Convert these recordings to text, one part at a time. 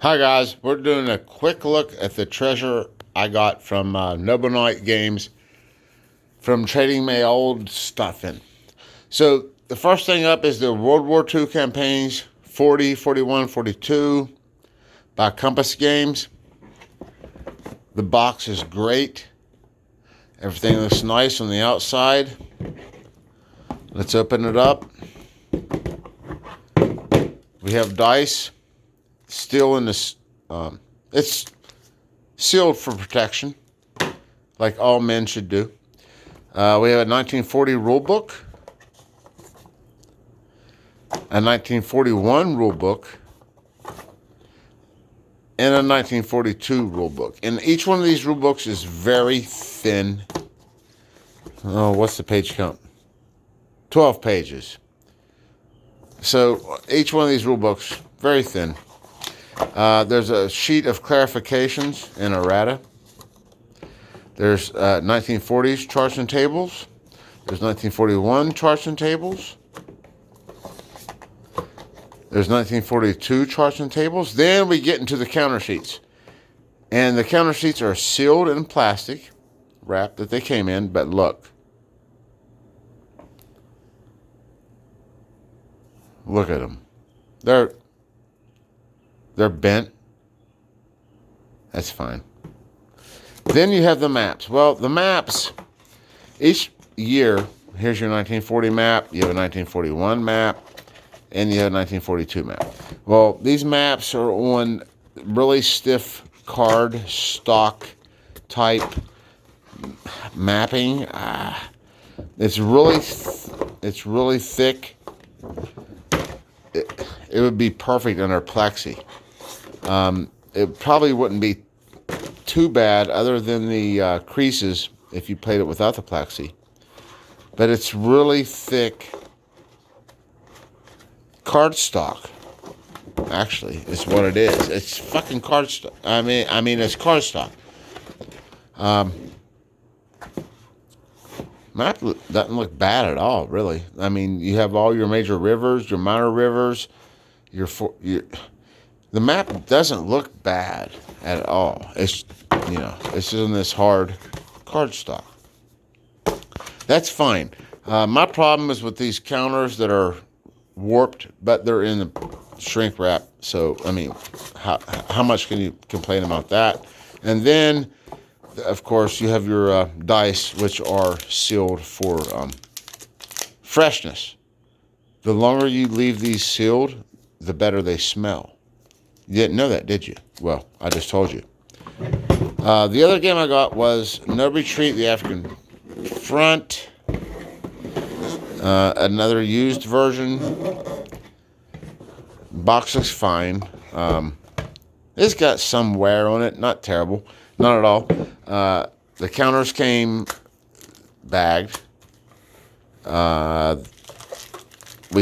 Hi guys, we're doing a quick look at the treasure I got from Noble Knight Games from trading my old stuff in. So the first thing up is the World War II campaigns 40, 41, 42 by Compass Games. The box is great. Everything looks nice on the outside. Let's open it up. We have dice. Still in this, it's sealed for protection, like all men should do. We have a 1940 rule book, a 1941 rule book, and a 1942 rule book. And each one of these rule books is very thin. Oh, what's the page count? 12 pages. So each one of these rule books, very thin. There's a sheet of clarifications and errata. There's 1940s charts and tables. There's 1941 charts and tables. There's 1942 charts and tables. Then we get into the counter sheets. And the counter sheets are sealed in plastic wrap that they came in, but look. Look at them. They're bent. That's fine. Then you have the maps. Well, the maps, each year, here's your 1940 map, you have a 1941 map, and you have a 1942 map. Well, these maps are on really stiff card stock type mapping. It's really thick. It would be perfect under plexi. It probably wouldn't be too bad other than the creases if you played it without the plexi. But it's really thick cardstock. Actually, it's what it is. It's fucking cardstock. I mean, it's cardstock. Map doesn't look bad at all, really. I mean, you have all your major rivers, your minor rivers, the map doesn't look bad at all. It's, it's in this hard cardstock. That's fine. My problem is with these counters that are warped, but they're in the shrink wrap. So, I mean, how much can you complain about that? And then, of course, you have your dice, which are sealed for freshness. The longer you leave these sealed, the better they smell. You didn't know that, did you? Well, I just told you. The other game I got was No Retreat, the African Front. Another used version. Box looks fine. It's got some wear on it. Not terrible. Not at all. The counters came bagged. We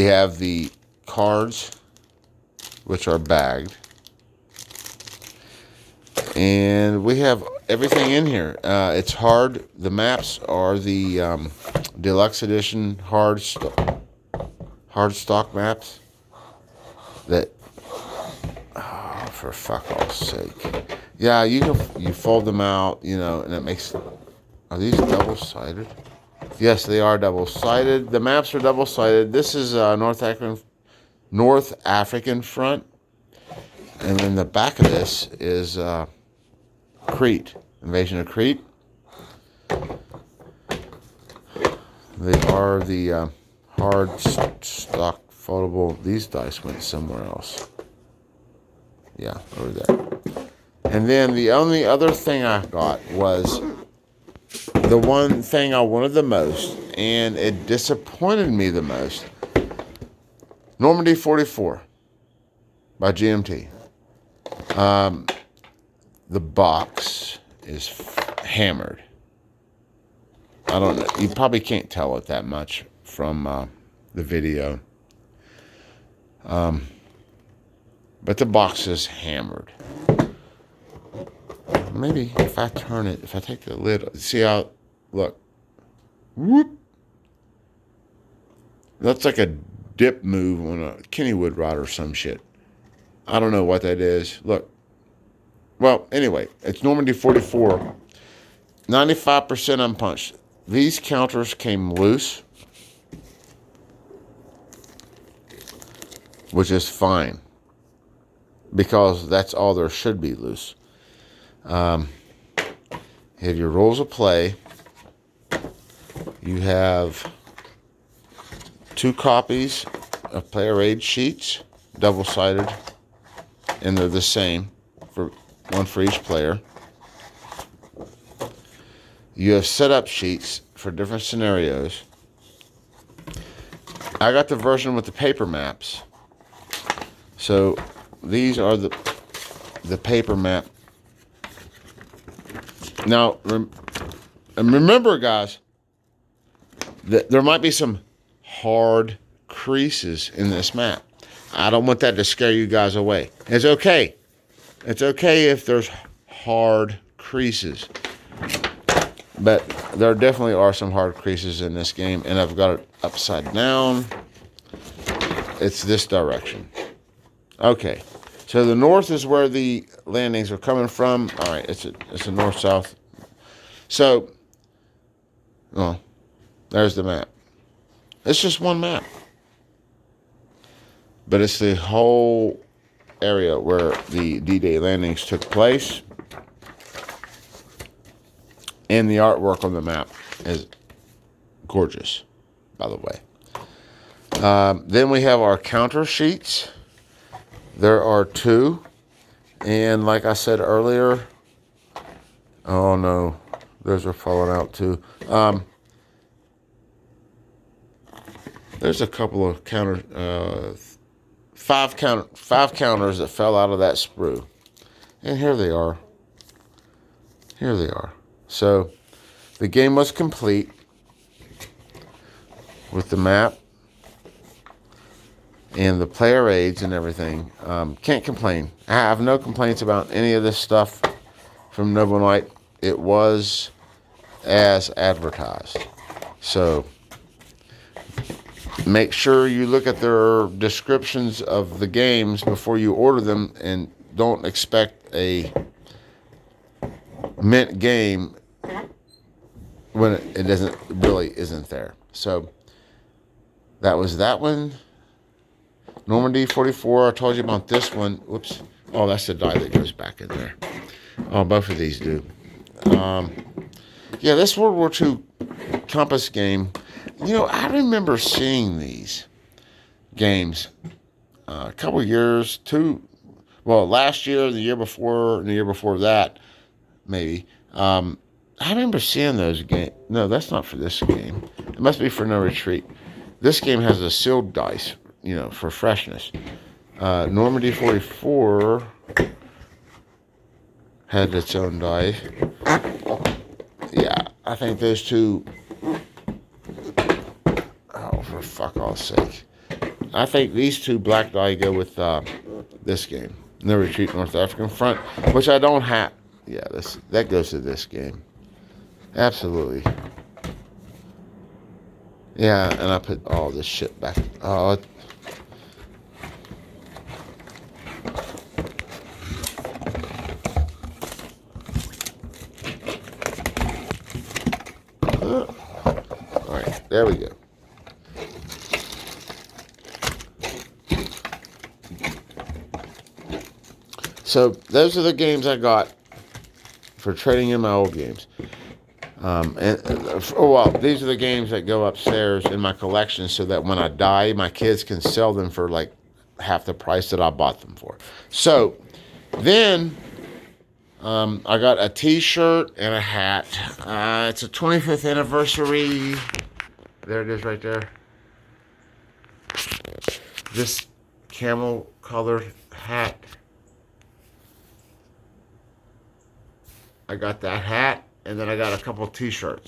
have the cards, which are bagged. And we have everything in here. It's hard. The maps are the deluxe edition hard stock maps. That, oh, for fuck off's sake. Yeah, you fold them out, and it makes. Are these double-sided? Yes, they are double-sided. The maps are double-sided. This is North African front. And then the back of this is Crete, Invasion of Crete. They are the hard stock foldable. These dice went somewhere else. Yeah, over there. And then the only other thing I got was the one thing I wanted the most, and it disappointed me the most. Normandy 44 by GMT. The box is hammered. I don't know. You probably can't tell it that much from the video. But the box is hammered. Maybe if I turn it, if I take the lid, see how, look. Whoop. That's like a dip move on a Kennywood rod or some shit. I don't know what that is. Look, Well, anyway, it's Normandy 44. 95% unpunched. These counters came loose, which is fine, because that's all there should be loose. You have your rules of play. You have 2 copies of player aid sheets, double-sided, and they're the same, one for each player. You have setup sheets for different scenarios. I got the version with the paper maps. So these are the paper map. Now, remember, guys, that there might be some hard creases in this map. I don't want that to scare you guys away. It's okay. It's okay if there's hard creases. But there definitely are some hard creases in this game, and I've got it upside down. It's this direction. Okay, so the north is where the landings are coming from. All right, it's a north-south. So, well, there's the map. It's just one map. But it's the whole area where the D-Day landings took place. And the artwork on the map is gorgeous, by the way. Then we have our counter sheets. There are 2. And like I said earlier, oh no, those are falling out too. There's a couple of five counters that fell out of that sprue. And here they are. Here they are. So the game was complete with the map and the player aids and everything. Can't complain. I have no complaints about any of this stuff from Noble Knight. It was as advertised. So make sure you look at their descriptions of the games before you order them, and don't expect a mint game when it isn't there. So that was that one. Normandy 44. I told you about this one. Whoops. Oh, that's the die that goes back in there. Oh, both of these do. Yeah, this World War II compass game. You know, I remember seeing these games a couple years, last year, the year before, and the year before that, maybe. I remember seeing those games. No, that's not for this game. It must be for No Retreat. This game has a sealed dice, for freshness. Normandy 44 had its own die. Yeah, I think those two. Oh, for fuck all sake. I think these 2 black die go with this game. No Retreat North African Front, which I don't have. Yeah, that goes to this game. Absolutely. Yeah, and I put all this shit back. Oh, all right, there we go. So those are the games I got for trading in my old games. These are the games that go upstairs in my collection so that when I die, my kids can sell them for like half the price that I bought them for. So then I got a t-shirt and a hat. It's a 25th anniversary. There it is right there. This camel colored hat. I got that hat, and then I got a couple t-shirts.